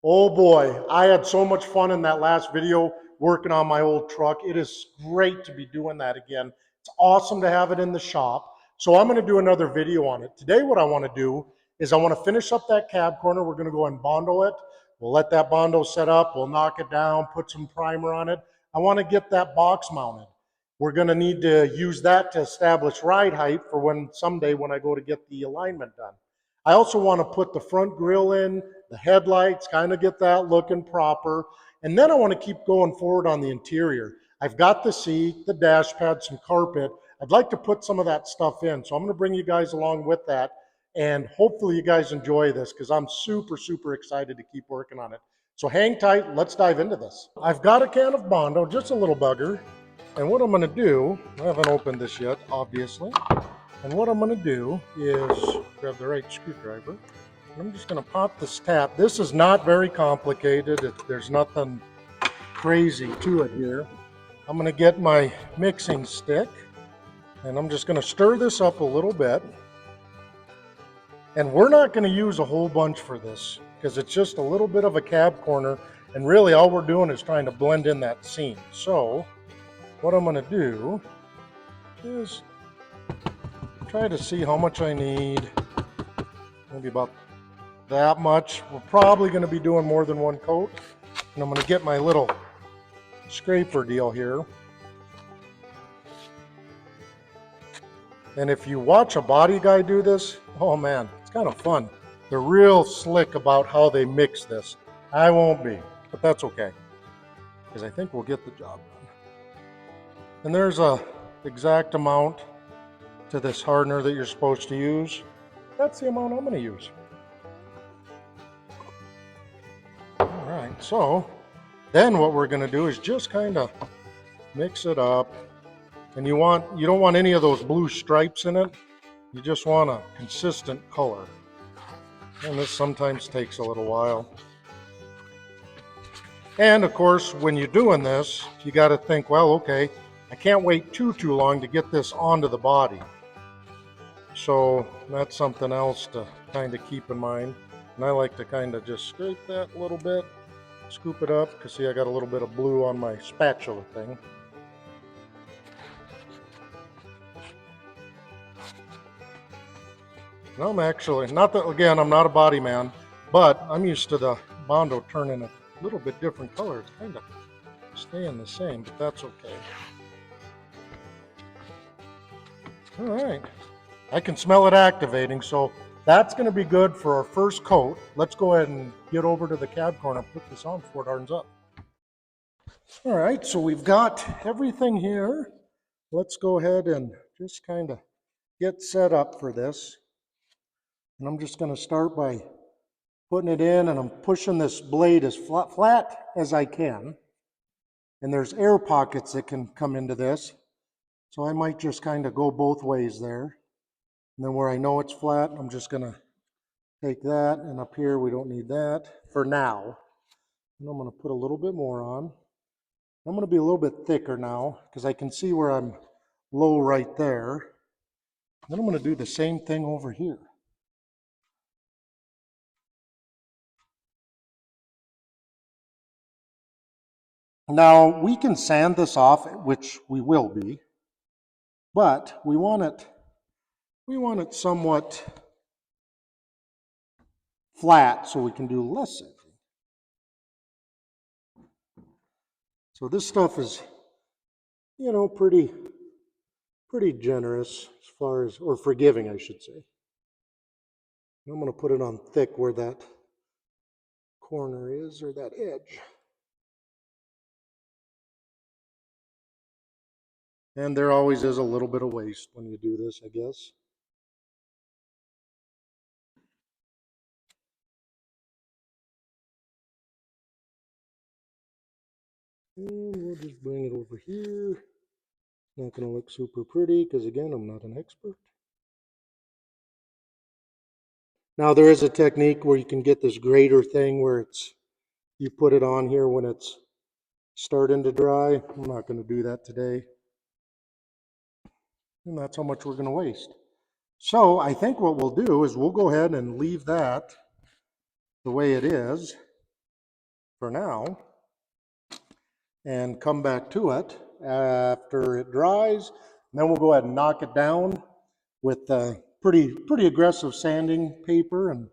Oh boy, I had so much fun in that last video working on my old truck. It is great to be doing that again. It's awesome to have it in the shop. So I'm going to do another video on it. Today what I want to do is I want to finish up that cab corner. We're going to go and Bondo it. We'll let that Bondo set up. We'll knock it down, put some primer on it. I want to get that box mounted. We're going to need to use that to establish ride height for when someday when I go to get the alignment done. I also want to put the front grille in, the headlights, kind of get that looking proper. And then I want to keep going forward on the interior. I've got the seat, the dash pad, some carpet. I'd like to put some of that stuff in. So I'm going to bring you guys along with that. And hopefully you guys enjoy this because I'm super, super excited to keep working on it. So hang tight. Let's dive into this. I've got a can of Bondo, just a little bugger. And what I'm going to do, I haven't opened this yet, obviously. And what I'm going to do is grab the right screwdriver. I'm just going to pop this tap. This is not very complicated. There's nothing crazy to it here. I'm going to get my mixing stick and I'm just going to stir this up a little bit. And we're not going to use a whole bunch for this because it's just a little bit of a cab corner. And really all we're doing is trying to blend in that seam. So what I'm going to do is try to see how much I need. Maybe about that much. We're probably going to be doing more than one coat. And I'm going to get my little scraper deal here. And if you watch a body guy do this, oh man, it's kind of fun. They're real slick about how they mix this. I won't be, but that's okay, because I think we'll get the job done. And there's a exact amount to this hardener that you're supposed to use. That's the amount I'm going to use. All right, so then what we're going to do is just kind of mix it up. And you don't want any of those blue stripes in it. You just want a consistent color. And this sometimes takes a little while. And of course, when you're doing this, you got to think, well, okay, I can't wait too long to get this onto the body. So that's something else to kind of keep in mind. And I like to kind of just scrape that a little bit, scoop it up, because see, I got a little bit of blue on my spatula thing. And I'm actually, not that, again, I'm not a body man, but I'm used to the Bondo turning a little bit different color. It's kind of staying the same, but that's okay. All right, I can smell it activating, so that's going to be good for our first coat. Let's go ahead and get over to the cab corner and put this on before it hardens up. All right, so we've got everything here. Let's go ahead and just kind of get set up for this. And I'm just going to start by putting it in, and I'm pushing this blade as flat as I can. And there's air pockets that can come into this. So I might just kind of go both ways there. And then where I know it's flat, I'm just going to take that, and up here we don't need that for now. And I'm going to put a little bit more on. I'm going to be a little bit thicker now because I can see where I'm low right there. Then I'm going to do the same thing over here. Now we can sand this off, which we will be, but we want it somewhat flat so we can do less sanding. So this stuff is, you know, pretty generous as far as, or forgiving, I should say. I'm going to put it on thick where that corner is, or that edge. And there always is a little bit of waste when you do this, I guess. And we'll just bring it over here. It's not going to look super pretty because, again, I'm not an expert. Now there is a technique where you can get this grater thing where you put it on here when it's starting to dry. I'm not going to do that today. And that's how much we're going to waste. So I think what we'll do is we'll go ahead and leave that the way it is. for now and come back to it after it dries. And then we'll go ahead and knock it down with pretty aggressive sanding paper and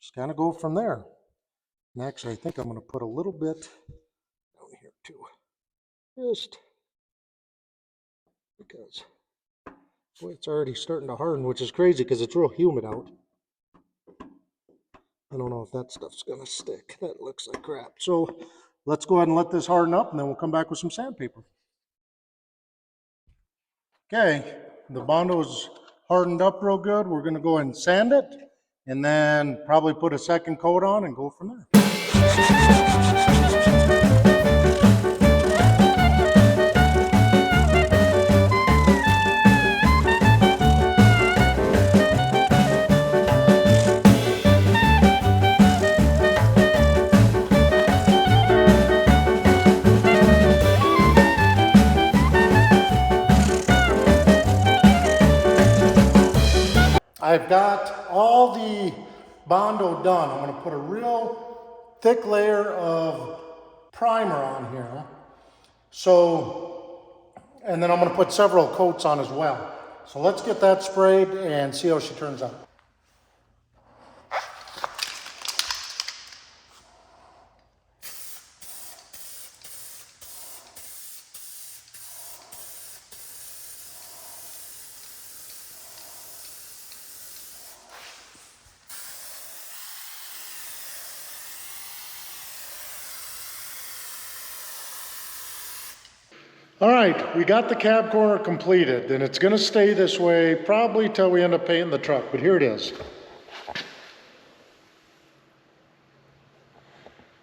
just kind of go from there. And actually, I think I'm going to put a little bit down here too, just because, boy, it's already starting to harden, which is crazy because it's real humid out. I don't know if that stuff's going to stick. That looks like crap. So let's go ahead and let this harden up, and then we'll come back with some sandpaper. Okay, the Bondo's hardened up real good. We're going to go ahead and sand it, and then probably put a second coat on and go from there. I've got all the Bondo done. I'm going to put a real thick layer of primer on here. And then I'm going to put several coats on as well. So let's get that sprayed and see how she turns out. All right, we got the cab corner completed, and it's going to stay this way probably till we end up painting the truck, but here it is.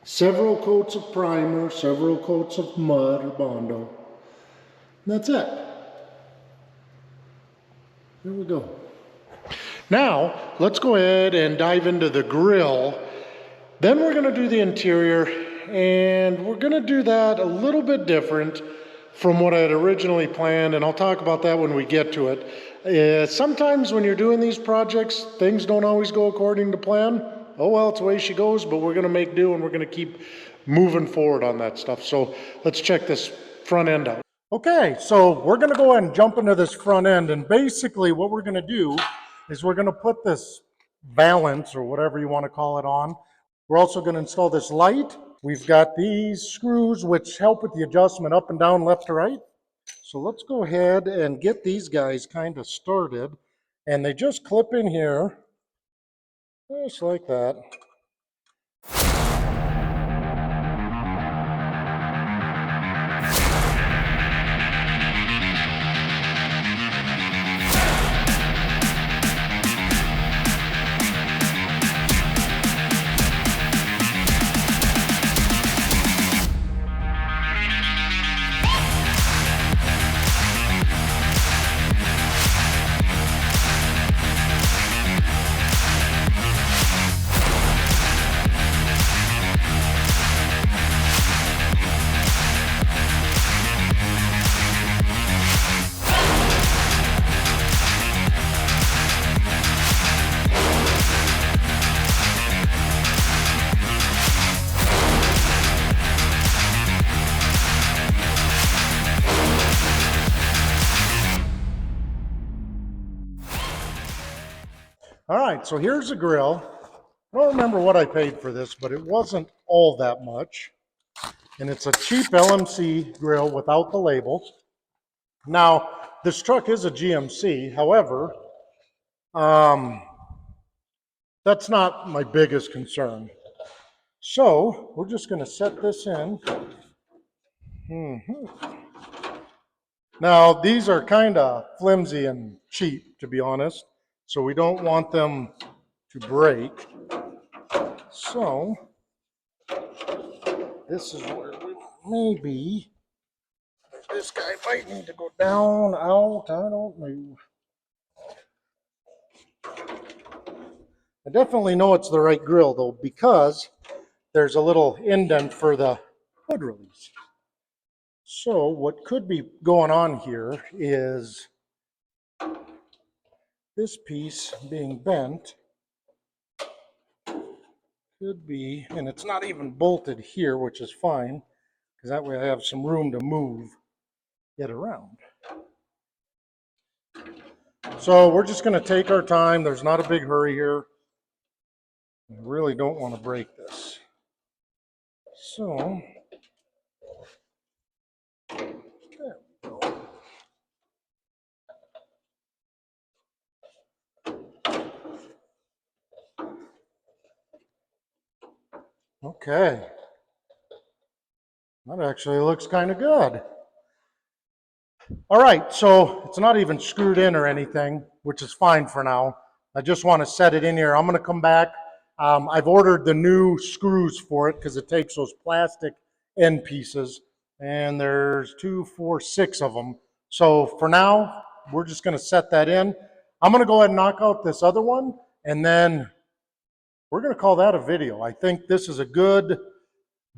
Several coats of primer, several coats of mud or Bondo. And that's it. There we go. Now, let's go ahead and dive into the grill. Then we're going to do the interior, and we're going to do that a little bit different from what I had originally planned, and I'll talk about that when we get to it. Sometimes when you're doing these projects, things don't always go according to plan. Oh well, it's the way she goes, but we're going to make do, and we're going to keep moving forward on that stuff. So let's check this front end out. Okay, so we're going to go ahead and jump into this front end, and basically what we're going to do is we're going to put this valance, or whatever you want to call it, on. We're also going to install this light. We've got these screws which help with the adjustment up and down, left to right. So let's go ahead and get these guys kind of started. And they just clip in here, just like that. All right, so here's the grill. I don't remember what I paid for this, but it wasn't all that much. And it's a cheap LMC grill without the labels. Now, this truck is a GMC. However, that's not my biggest concern. So we're just going to set this in. Now, these are kind of flimsy and cheap, to be honest. So we don't want them to break. So this is where we maybe, this guy might need to go down, out, I don't know. I definitely know it's the right grill though, because there's a little indent for the hood release. So what could be going on here is this piece being bent Could be, and it's not even bolted here, which is fine, because that way I have some room to move it around. So we're just going to take our time. There's not a big hurry here. I really don't want to break this. So, there we go. Okay. That actually looks kind of good. All right, so it's not even screwed in or anything, which is fine for now. I just want to set it in here. I'm going to come back. I've ordered the new screws for it because it takes those plastic end pieces, and there's 2, 4, 6 of them. So for now, we're just going to set that in. I'm going to go ahead and knock out this other one, and then we're going to call that a video. I think this is a good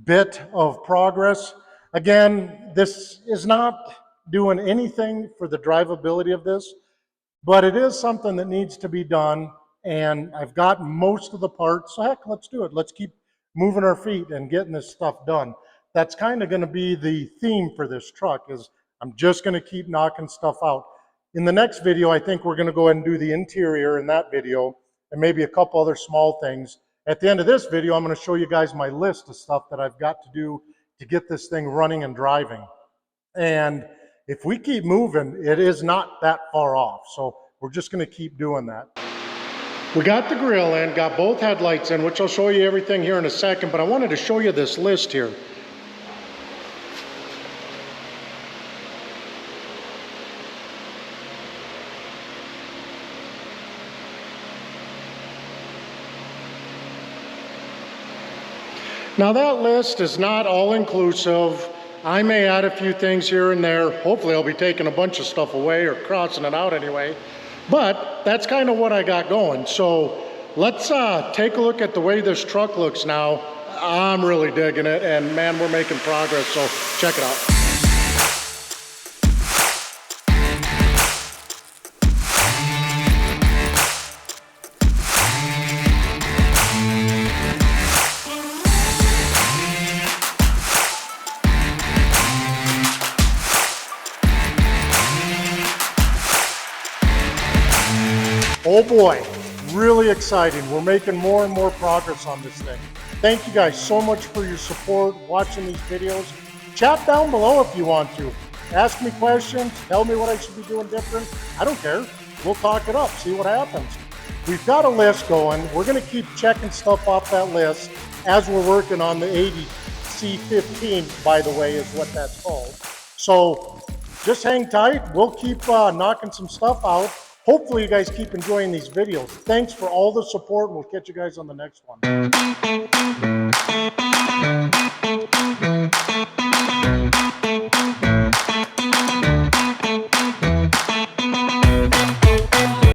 bit of progress. Again, this is not doing anything for the drivability of this, but it is something that needs to be done, and I've got most of the parts, so heck, let's do it. Let's keep moving our feet and getting this stuff done. That's kind of going to be the theme for this truck, is I'm just going to keep knocking stuff out. In the next video, I think we're going to go ahead and do the interior in that video, and maybe a couple other small things. At the end of this video, I'm going to show you guys my list of stuff that I've got to do to get this thing running and driving. And if we keep moving, it is not that far off. So we're just going to keep doing that. We got the grill in, got both headlights in, which I'll show you everything here in a second, but I wanted to show you this list here. Now that list is not all inclusive. I may add a few things here and there. Hopefully I'll be taking a bunch of stuff away or crossing it out anyway. But that's kind of what I got going. So let's take a look at the way this truck looks now. I'm really digging it, and man, we're making progress, so check it out. Oh boy, really exciting. We're making more and more progress on this thing. Thank you guys so much for your support, watching these videos. Chat down below if you want to. Ask me questions, tell me what I should be doing different. I don't care. We'll talk it up, see what happens. We've got a list going. We're gonna keep checking stuff off that list as we're working on the 80 C15, by the way, is what that's called. So just hang tight. We'll keep knocking some stuff out. Hopefully you guys keep enjoying these videos. Thanks for all the support. We'll catch you guys on the next one.